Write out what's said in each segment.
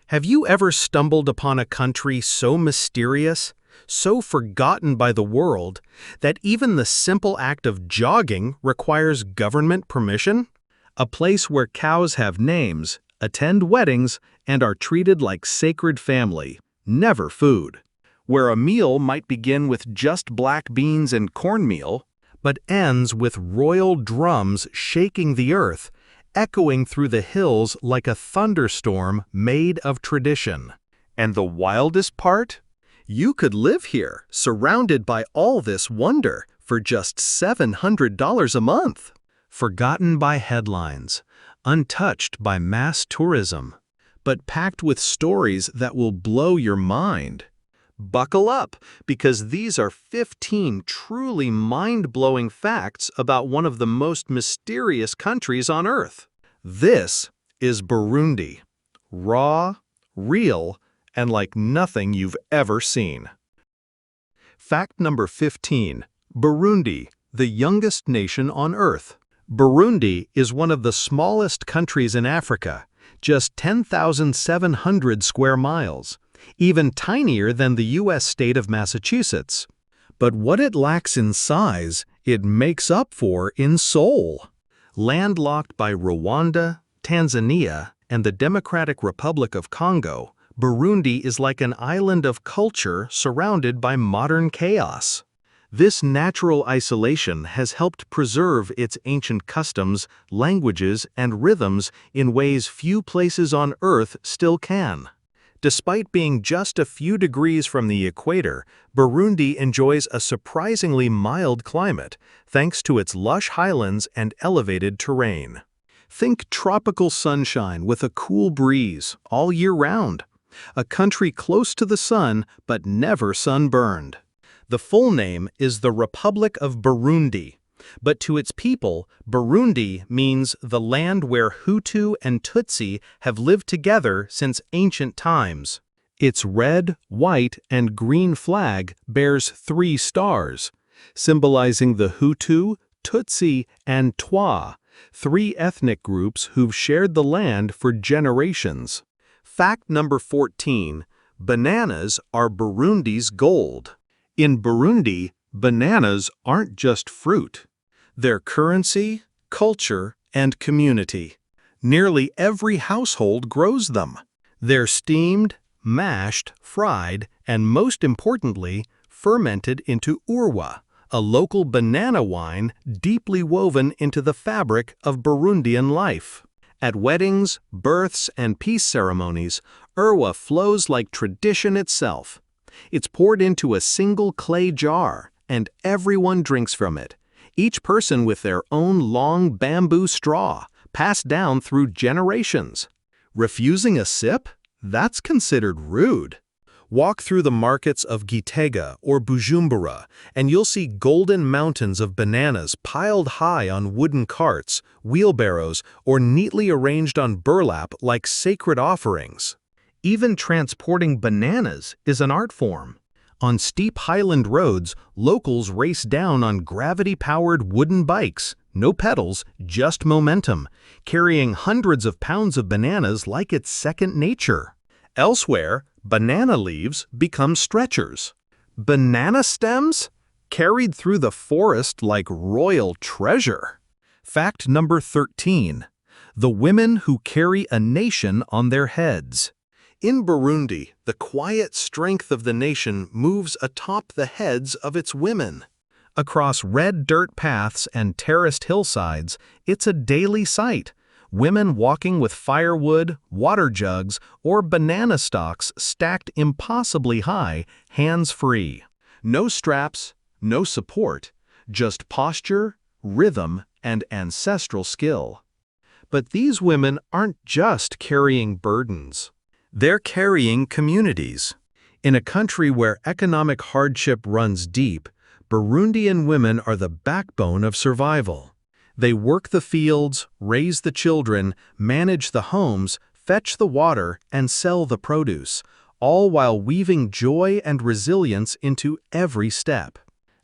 Have you ever stumbled upon a country so mysterious, so forgotten by the world, that even the simple act of jogging requires government permission? A place where cows have names, attend weddings, and are treated like sacred family, never food. Where a meal might begin with just black beans and cornmeal, but ends with royal drums shaking the earth, echoing through the hills like a thunderstorm made of tradition. And the wildest part? You could live here, surrounded by all this wonder, for just $700 a month. Forgotten by headlines, untouched by mass tourism, but packed with stories that will blow your mind. Buckle up, because these are 15 truly mind-blowing facts about one of the most mysterious countries on Earth. This is Burundi. Raw, real, and like nothing you've ever seen. Fact number 15. Burundi, the youngest nation on Earth. Burundi is one of the smallest countries in Africa, just 10,700 square miles, even tinier than the U.S. state of Massachusetts. But what it lacks in size, it makes up for in soul. Landlocked by Rwanda, Tanzania, and the Democratic Republic of Congo, Burundi is like an island of culture surrounded by modern chaos. This natural isolation has helped preserve its ancient customs, languages, and rhythms in ways few places on Earth still can. Despite being just a few degrees from the equator, Burundi enjoys a surprisingly mild climate, thanks to its lush highlands and elevated terrain. Think tropical sunshine with a cool breeze all year round. A country close to the sun, but never sunburned. The full name is the Republic of Burundi, but to its people, Burundi means the land where Hutu and Tutsi have lived together since ancient times. Its red, white, and green flag bears 3 stars, symbolizing the Hutu, Tutsi, and Twa, 3 ethnic groups who've shared the land for generations. Fact number 14. Bananas are Burundi's gold. In Burundi, bananas aren't just fruit. They're currency, culture, and community. Nearly every household grows them. They're steamed, mashed, fried, and most importantly, fermented into urwa, a local banana wine deeply woven into the fabric of Burundian life. At weddings, births, and peace ceremonies, urwa flows like tradition itself. It's poured into a single clay jar, and everyone drinks from it, each person with their own long bamboo straw, passed down through generations. Refusing a sip? That's considered rude. Walk through the markets of Gitega or Bujumbura, and you'll see golden mountains of bananas piled high on wooden carts, wheelbarrows, or neatly arranged on burlap like sacred offerings. Even transporting bananas is an art form. On steep highland roads, locals race down on gravity-powered wooden bikes, no pedals, just momentum, carrying hundreds of pounds of bananas like it's second nature. Elsewhere, banana leaves become stretchers. Banana stems? Carried through the forest like royal treasure. Fact number 13. The women who carry a nation on their heads. In Burundi, the quiet strength of the nation moves atop the heads of its women. Across red dirt paths and terraced hillsides, it's a daily sight. Women walking with firewood, water jugs, or banana stalks stacked impossibly high, hands-free. No straps, no support, just posture, rhythm, and ancestral skill. But these women aren't just carrying burdens. They're carrying communities. In a country where economic hardship runs deep, Burundian women are the backbone of survival. They work the fields, raise the children, manage the homes, fetch the water, and sell the produce, all while weaving joy and resilience into every step.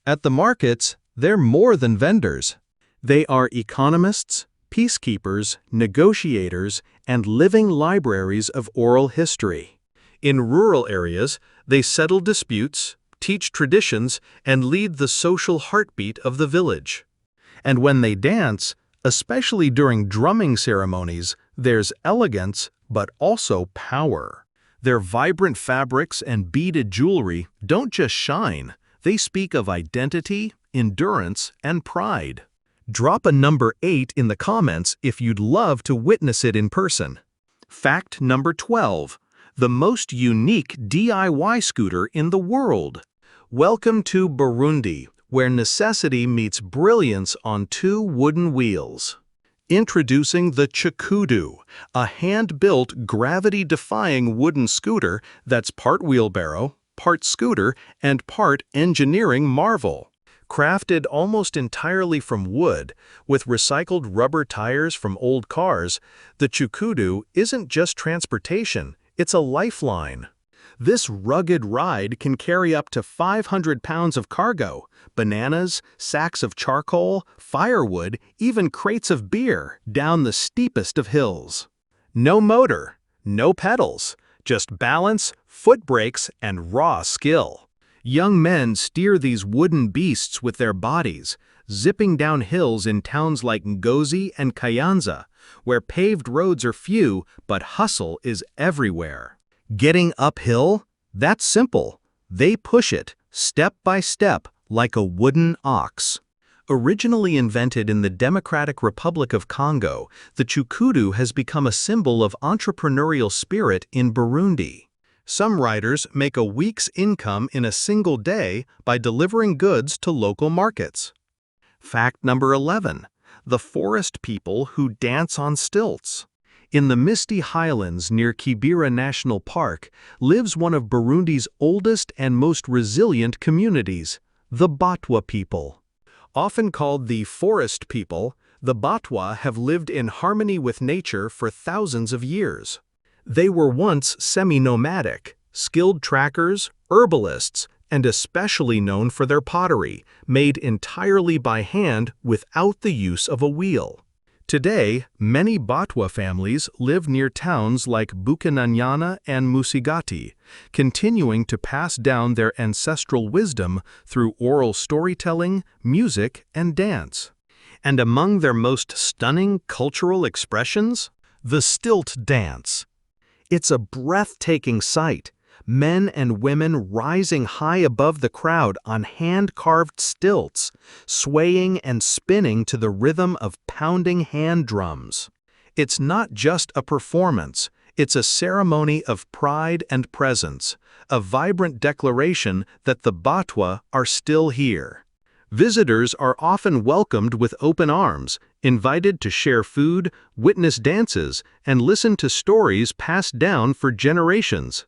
At the markets, they're more than vendors. They are economists, peacekeepers, negotiators, and living libraries of oral history. In rural areas, they settle disputes, teach traditions, and lead the social heartbeat of the village. And when they dance, especially during drumming ceremonies, there's elegance but also power. Their vibrant fabrics and beaded jewelry don't just shine, they speak of identity, endurance, and pride. Drop a number 8 in the comments if you'd love to witness it in person. Fact number 12. The most unique DIY scooter in the world. Welcome to Burundi, where necessity meets brilliance on 2 wooden wheels. Introducing the Chikudu, a hand-built, gravity-defying wooden scooter that's part wheelbarrow, part scooter, and part engineering marvel. Crafted almost entirely from wood, with recycled rubber tires from old cars, the Chikudu isn't just transportation, it's a lifeline. This rugged ride can carry up to 500 pounds of cargo, bananas, sacks of charcoal, firewood, even crates of beer down the steepest of hills. No motor, no pedals, just balance, foot brakes, and raw skill. Young men steer these wooden beasts with their bodies, zipping down hills in towns like Ngozi and Kayanza, where paved roads are few but hustle is everywhere. Getting uphill? That's simple. They push it, step by step, like a wooden ox. Originally invented in the Democratic Republic of Congo, the Chikudu has become a symbol of entrepreneurial spirit in Burundi. Some riders make a week's income in a single day by delivering goods to local markets. Fact number 11. The forest people who dance on stilts. In the misty highlands near Kibera National Park lives one of Burundi's oldest and most resilient communities, the Batwa people. Often called the forest people, the Batwa have lived in harmony with nature for thousands of years. They were once semi-nomadic, skilled trackers, herbalists, and especially known for their pottery, made entirely by hand without the use of a wheel. Today, many Batwa families live near towns like Bukinanyana and Musigati, continuing to pass down their ancestral wisdom through oral storytelling, music, and dance. And among their most stunning cultural expressions, the stilt dance. It's a breathtaking sight. Men and women rising high above the crowd on hand-carved stilts, swaying and spinning to the rhythm of pounding hand drums. It's not just a performance, it's a ceremony of pride and presence, a vibrant declaration that the Batwa are still here. Visitors are often welcomed with open arms, invited to share food, witness dances, and listen to stories passed down for generations.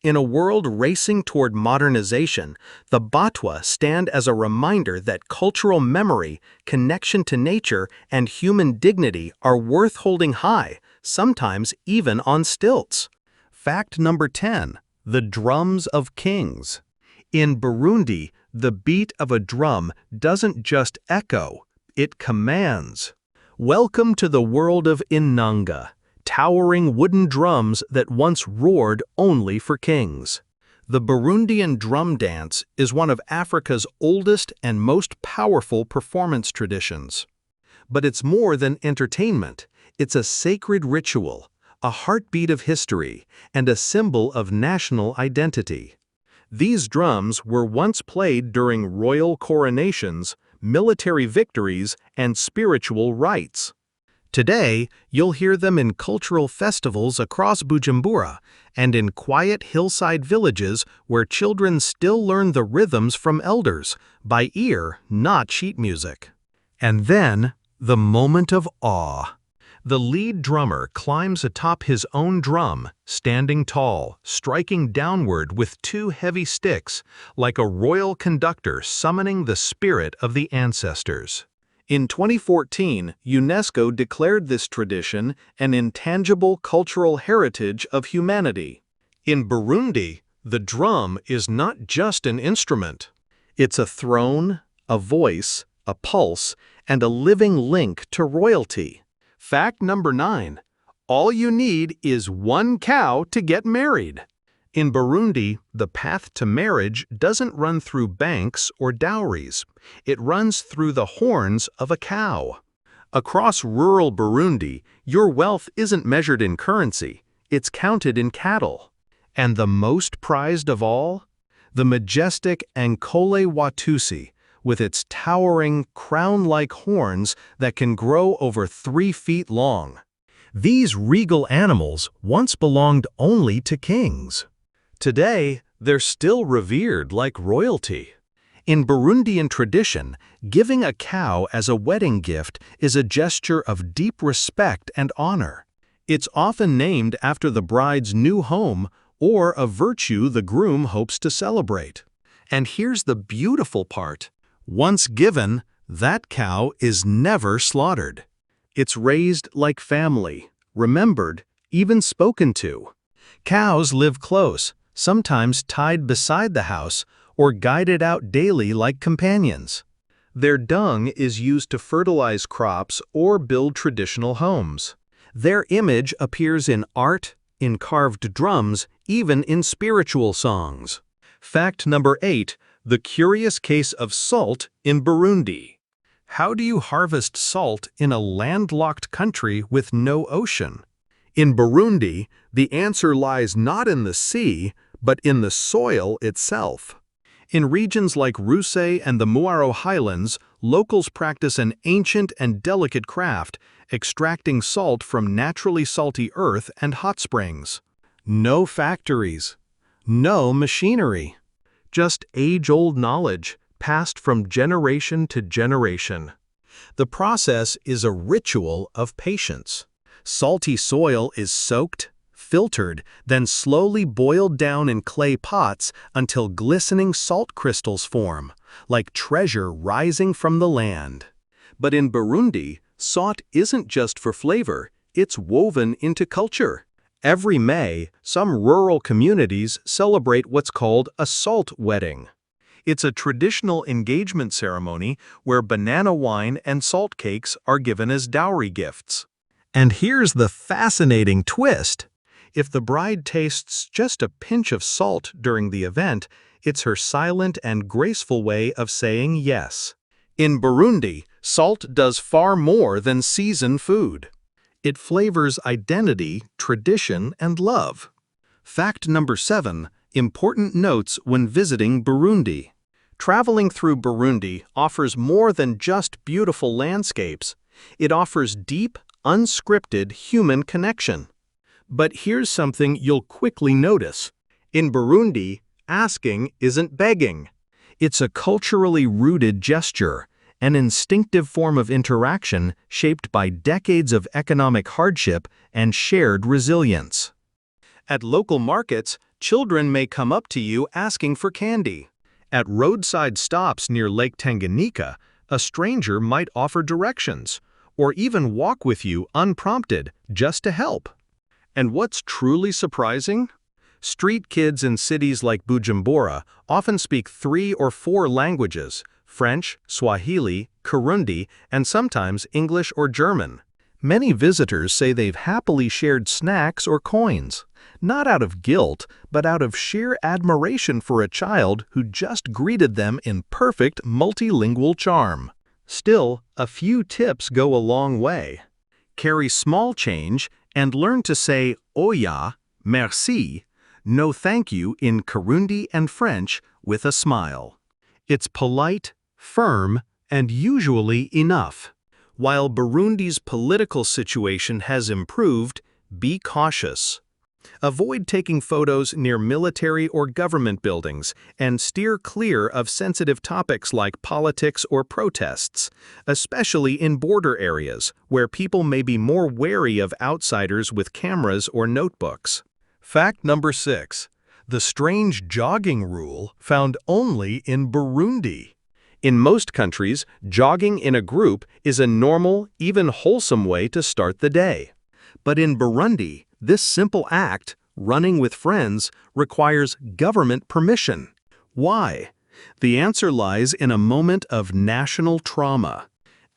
In a world racing toward modernization, the Batwa stand as a reminder that cultural memory, connection to nature, and human dignity are worth holding high, sometimes even on stilts. Fact number 10. The drums of kings. In Burundi, the beat of a drum doesn't just echo, it commands. Welcome to the world of Inanga, towering wooden drums that once roared only for kings. The Burundian drum dance is one of Africa's oldest and most powerful performance traditions. But it's more than entertainment. It's a sacred ritual, a heartbeat of history, and a symbol of national identity. These drums were once played during royal coronations, military victories, and spiritual rites. Today, you'll hear them in cultural festivals across Bujumbura and in quiet hillside villages where children still learn the rhythms from elders, by ear, not sheet music. And then, the moment of awe. The lead drummer climbs atop his own drum, standing tall, striking downward with 2 heavy sticks, like a royal conductor summoning the spirit of the ancestors. In 2014, UNESCO declared this tradition an intangible cultural heritage of humanity. In Burundi, the drum is not just an instrument. It's a throne, a voice, a pulse, and a living link to royalty. Fact number 9. all you need is one cow to get married. In Burundi, the path to marriage doesn't run through banks or dowries. It runs through the horns of a cow. Across rural Burundi, your wealth isn't measured in currency, it's counted in cattle. And the most prized of all? The majestic Ankole Watusi, with its towering, crown-like horns that can grow over 3 feet long. These regal animals once belonged only to kings. Today, they're still revered like royalty. In Burundian tradition, giving a cow as a wedding gift is a gesture of deep respect and honor. It's often named after the bride's new home or a virtue the groom hopes to celebrate. And here's the beautiful part. Once given, that cow is never slaughtered. It's raised like family, remembered, even spoken to. Cows live close, sometimes tied beside the house or guided out daily like companions. Their dung is used to fertilize crops or build traditional homes. Their image appears in art, in carved drums, even in spiritual songs. Fact number 8, the curious case of salt in Burundi. How do you harvest salt in a landlocked country with no ocean? In Burundi, the answer lies not in the sea, but in the soil itself. In regions like Ruse and the Muaro Highlands, locals practice an ancient and delicate craft, extracting salt from naturally salty earth and hot springs. No factories, no machinery, just age-old knowledge passed from generation to generation. The process is a ritual of patience. Salty soil is soaked, filtered, then slowly boiled down in clay pots until glistening salt crystals form, like treasure rising from the land. But in Burundi, salt isn't just for flavor, it's woven into culture. Every May, some rural communities celebrate what's called a salt wedding. It's a traditional engagement ceremony where banana wine and salt cakes are given as dowry gifts. And here's the fascinating twist. If the bride tastes just a pinch of salt during the event, it's her silent and graceful way of saying yes. In Burundi, salt does far more than season food. It flavors identity, tradition, and love. Fact number 7, important notes when visiting Burundi. Traveling through Burundi offers more than just beautiful landscapes. It offers deep, unscripted human connection. But here's something you'll quickly notice. In Burundi, asking isn't begging. It's a culturally rooted gesture, an instinctive form of interaction shaped by decades of economic hardship and shared resilience. At local markets, children may come up to you asking for candy. At roadside stops near Lake Tanganyika, a stranger might offer directions, or even walk with you unprompted just to help. And what's truly surprising? Street kids in cities like Bujumbura often speak 3 or 4 languages: French, Swahili, Kirundi, and sometimes English or German. Many visitors say they've happily shared snacks or coins, not out of guilt, but out of sheer admiration for a child who just greeted them in perfect multilingual charm. Still, a few tips go a long way. Carry small change and learn to say oya, merci, no thank you in Kirundi and French with a smile. It's polite, firm, and usually enough. While Burundi's political situation has improved, be cautious. Avoid taking photos near military or government buildings and steer clear of sensitive topics like politics or protests, especially in border areas where people may be more wary of outsiders with cameras or notebooks. Fact number 6. The strange jogging rule found only in Burundi. In most countries, jogging in a group is a normal, even wholesome way to start the day. But in Burundi, this simple act, running with friends, requires government permission. Why? The answer lies in a moment of national trauma.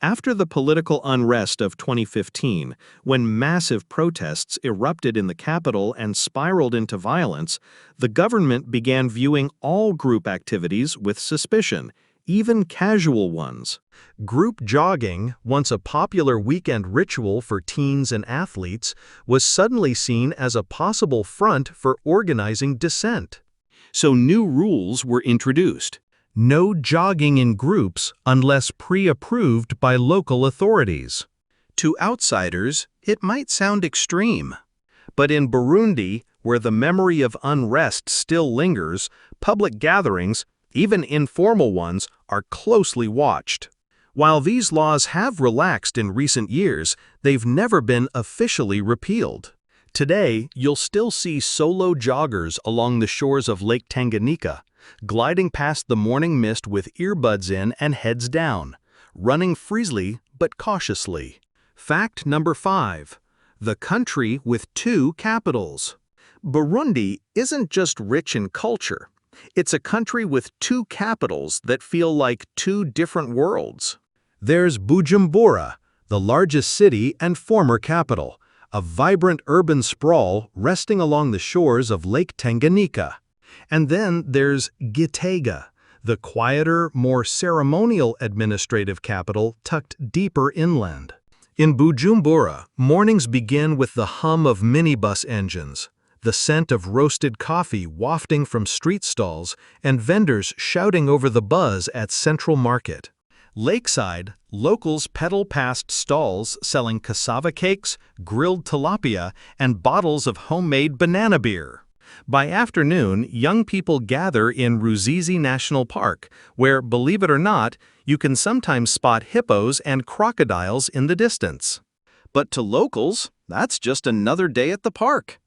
After the political unrest of 2015, when massive protests erupted in the capital and spiraled into violence, the government began viewing all group activities with suspicion, even casual ones. Group jogging, once a popular weekend ritual for teens and athletes, was suddenly seen as a possible front for organizing dissent. So new rules were introduced. No jogging in groups unless pre-approved by local authorities. To outsiders, it might sound extreme. But in Burundi, where the memory of unrest still lingers, public gatherings, even informal ones, are closely watched. While these laws have relaxed in recent years, they've never been officially repealed. Today, you'll still see solo joggers along the shores of Lake Tanganyika, gliding past the morning mist with earbuds in and heads down, running freely but cautiously. Fact number 5. The country with 2 capitals. Burundi isn't just rich in culture. It's a country with 2 capitals that feel like 2 different worlds. There's Bujumbura, the largest city and former capital, a vibrant urban sprawl resting along the shores of Lake Tanganyika. And then there's Gitega, the quieter, more ceremonial administrative capital tucked deeper inland. In Bujumbura, mornings begin with the hum of minibus engines, the scent of roasted coffee wafting from street stalls, and vendors shouting over the buzz at Central Market. Lakeside, locals pedal past stalls selling cassava cakes, grilled tilapia, and bottles of homemade banana beer. By afternoon, young people gather in Ruzizi National Park, where, believe it or not, you can sometimes spot hippos and crocodiles in the distance. But to locals, that's just another day at the park.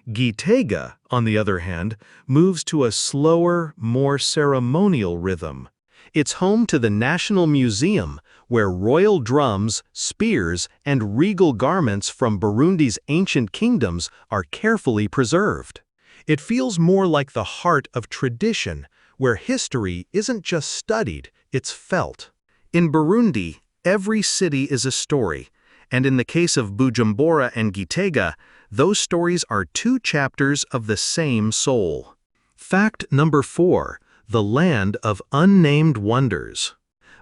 Gitega, on the other hand, moves to a slower, more ceremonial rhythm. It's home to the National Museum, where royal drums, spears, and regal garments from Burundi's ancient kingdoms are carefully preserved. It feels more like the heart of tradition, where history isn't just studied, it's felt. In Burundi, every city is a story, and in the case of Bujumbura and Gitega, those stories are 2 chapters of the same soul. Fact number 4. The land of unnamed wonders.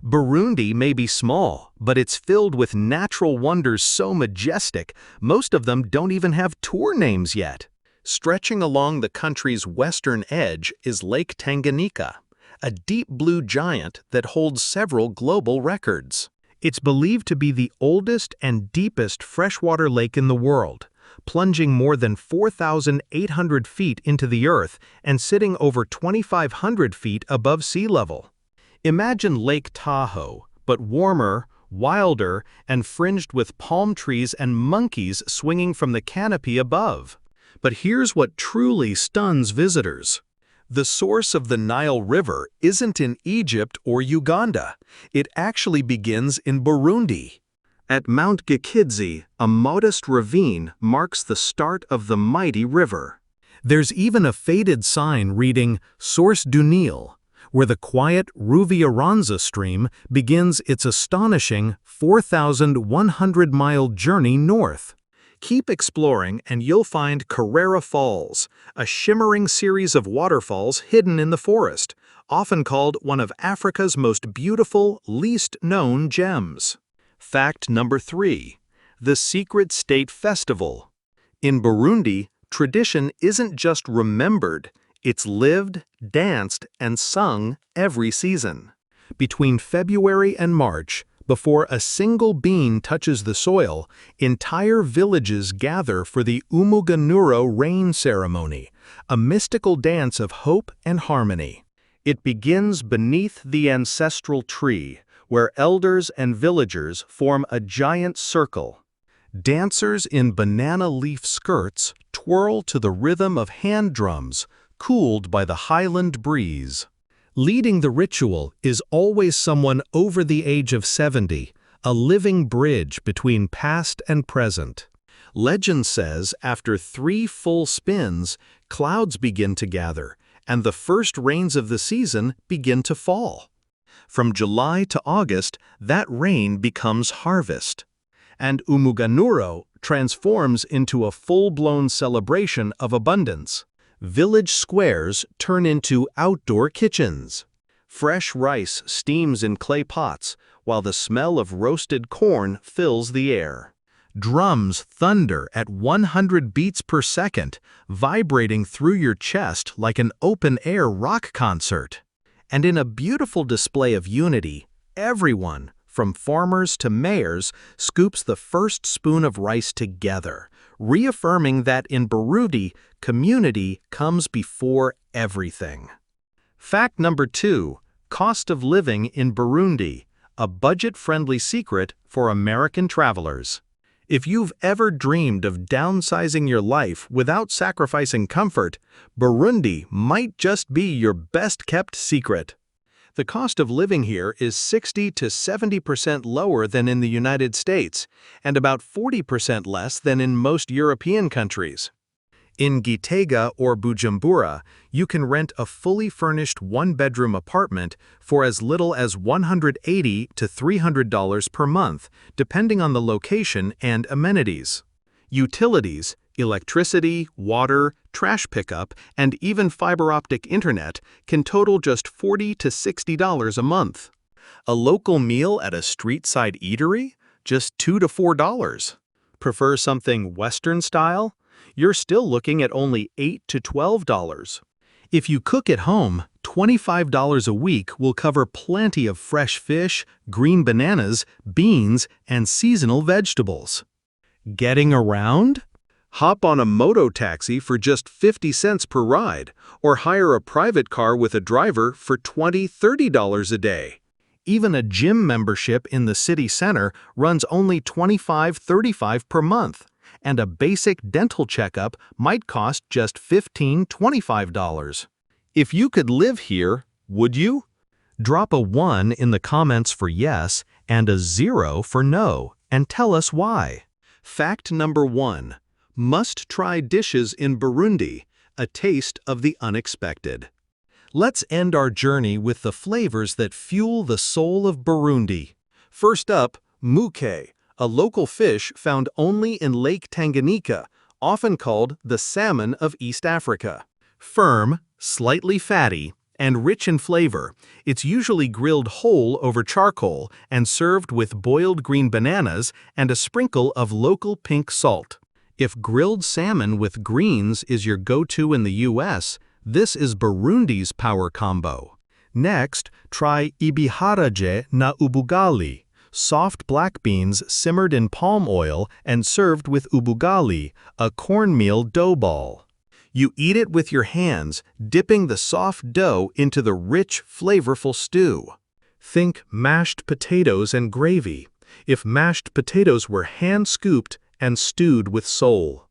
Burundi may be small, but it's filled with natural wonders so majestic, most of them don't even have tour names yet. Stretching along the country's western edge is Lake Tanganyika, a deep blue giant that holds several global records. It's believed to be the oldest and deepest freshwater lake in the world, plunging more than 4,800 feet into the earth and sitting over 2,500 feet above sea level. Imagine Lake Tahoe, but warmer, wilder, and fringed with palm trees and monkeys swinging from the canopy above. But here's what truly stuns visitors. The source of the Nile River isn't in Egypt or Uganda. It actually begins in Burundi. At Mount Gikidzi, a modest ravine marks the start of the mighty river. There's even a faded sign reading Source du Nil, where the quiet Ruviaranza stream begins its astonishing 4,100-mile journey north. Keep exploring and you'll find Carrera Falls, a shimmering series of waterfalls hidden in the forest, often called one of Africa's most beautiful, least-known gems. Fact number 3. The Secret State Festival. In Burundi, tradition isn't just remembered, it's lived, danced, and sung every season. Between February and March, before a single bean touches the soil, entire villages gather for the Umuganuro rain ceremony, a mystical dance of hope and harmony. It begins beneath the ancestral tree, where elders and villagers form a giant circle. Dancers in banana leaf skirts twirl to the rhythm of hand drums, cooled by the highland breeze. Leading the ritual is always someone over the age of 70, a living bridge between past and present. Legend says after 3 full spins, clouds begin to gather, and the first rains of the season begin to fall. From July to August, that rain becomes harvest. And Umuganuro transforms into a full-blown celebration of abundance. Village squares turn into outdoor kitchens. Fresh rice steams in clay pots, while the smell of roasted corn fills the air. Drums thunder at 100 beats per second, vibrating through your chest like an open-air rock concert. And in a beautiful display of unity, everyone, from farmers to mayors, scoops the first spoon of rice together, reaffirming that in Burundi, community comes before everything. Fact number 2. Cost of living in Burundi, a budget-friendly secret for American travelers. If you've ever dreamed of downsizing your life without sacrificing comfort, Burundi might just be your best-kept secret. The cost of living here is 60 to 70% lower than in the United States, and about 40% less than in most European countries. In Gitega or Bujumbura, you can rent a fully furnished one-bedroom apartment for as little as $180 to $300 per month, depending on the location and amenities. Utilities, electricity, water, trash pickup, and even fiber-optic internet can total just $40 to $60 a month. A local meal at a street-side eatery? Just $2 to $4. Prefer something Western style? You're still looking at only $8 to $12. If you cook at home, $25 a week will cover plenty of fresh fish, green bananas, beans, and seasonal vegetables. Getting around? Hop on a moto taxi for just 50 cents per ride, or hire a private car with a driver for $20, $30 a day. Even a gym membership in the city center runs only $25, $35 per month. And a basic dental checkup might cost just $15, $25. If you could live here, would you? Drop a 1 in the comments for yes and a 0 for no, and tell us why. Fact number 1. Must-try dishes in Burundi, a taste of the unexpected. Let's end our journey with the flavors that fuel the soul of Burundi. First up, muke, a local fish found only in Lake Tanganyika, often called the salmon of East Africa. Firm, slightly fatty, and rich in flavor, it's usually grilled whole over charcoal and served with boiled green bananas and a sprinkle of local pink salt. If grilled salmon with greens is your go-to in the US, this is Burundi's power combo. Next, try ibiharage na ubugali, soft black beans simmered in palm oil and served with ubugali, a cornmeal dough ball. You eat it with your hands, dipping the soft dough into the rich, flavorful stew. Think mashed potatoes and gravy, if mashed potatoes were hand-scooped and stewed with soul.